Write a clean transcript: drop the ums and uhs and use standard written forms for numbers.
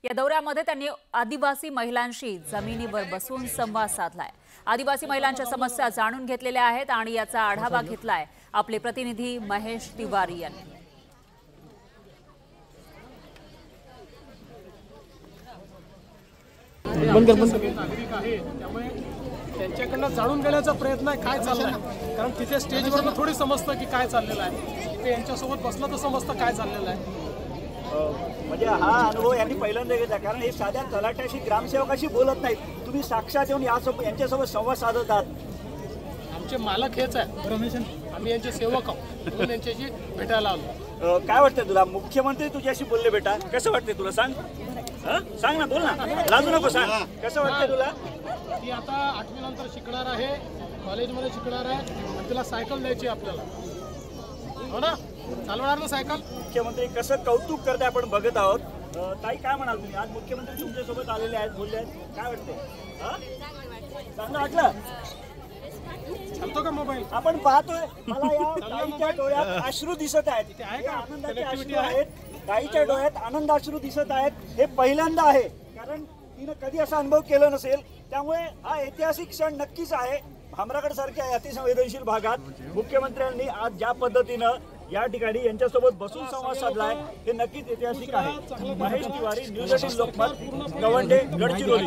या दौऱ्यामध्ये त्यांनी आदिवासी महिलांशी जमिनीवर बसून संवाद साधलाय। आदिवासी महिलांच्या समस्या जाणून घेतलेल्या आहेत आणि याचा आढावा घेतलाय आपले प्रतिनिधी महेश तिवारी यांनी। नागरिक आहे त्यामुळे त्यांच्याकडनं जाणून घेण्याचा प्रयत्न आहे काय चाललंय, कारण तिथे स्टेजवर थोडी समजतं की काय चाललेलं आहे, ते यांच्यासोबत बसलं तर समजतं काय चाललेलं आहे। म्हणजे हा अनुभव यांनी पहिल्यांदा घेतला, कारण हे साध्या तलाट्याशी ग्रामसेवकाशी बोलत नाहीत, तुम्ही साक्षात येऊन यांच्यासोबत संवाद साधत आहात। आमचे मालक हेच आहे रमेश, आम्ही यांचे सेवक आहोत म्हणून यांच्याशी भेटायला आलो। काय वाटतंय तुला, मुख्यमंत्री तुझ्याशी बोलले बेटा, कसं वाटतंय तुला सांग? सांग ना, बोल ना, लाजू नको, सांग कसं वाटतंय तुला? ती आता 8वी नंतर शिकणार आहे, कॉलेजमध्ये शिकणार आहे आणि तिला सायकल द्यायची आपल्याला, हो ना? चालवणार ना सायकल? मुख्यमंत्री कसं कौतुक करते आपण बघत आहोत। ताई काय म्हणाल तुम्ही, आज मुख्यमंत्री तुमच्यासोबत आलेले आहेत, बोलले आहेत, काय वाटतंय? चांगलं वाटलं? चालतो का मोबाईल? आपण पाहतोय, मला या ताईच्या डोळ्यात अश्रू दिसत आहेत, ते आहे का? आनंदाचे अश्रू आहेत, ताईच्या डोळ्यात आनंदाश्रू दिसत आहेत। हे पहिल्यांदा आहे, कारण तिनं कधी असा अनुभव केला नसेल, त्यामुळे हा ऐतिहासिक क्षण नक्कीच आहे। भामरागड सारख्या अतिसंवेदनशील भागात मुख्यमंत्र्यांनी आज ज्या पद्धतीनं या ठिकाणी यांच्यासोबत बसून संवाद साधलाय, हे नक्कीच ऐतिहासिक आहे। महेश तिवारी, न्यूज 18 लोकमत, गवंडे, गडचिरोली।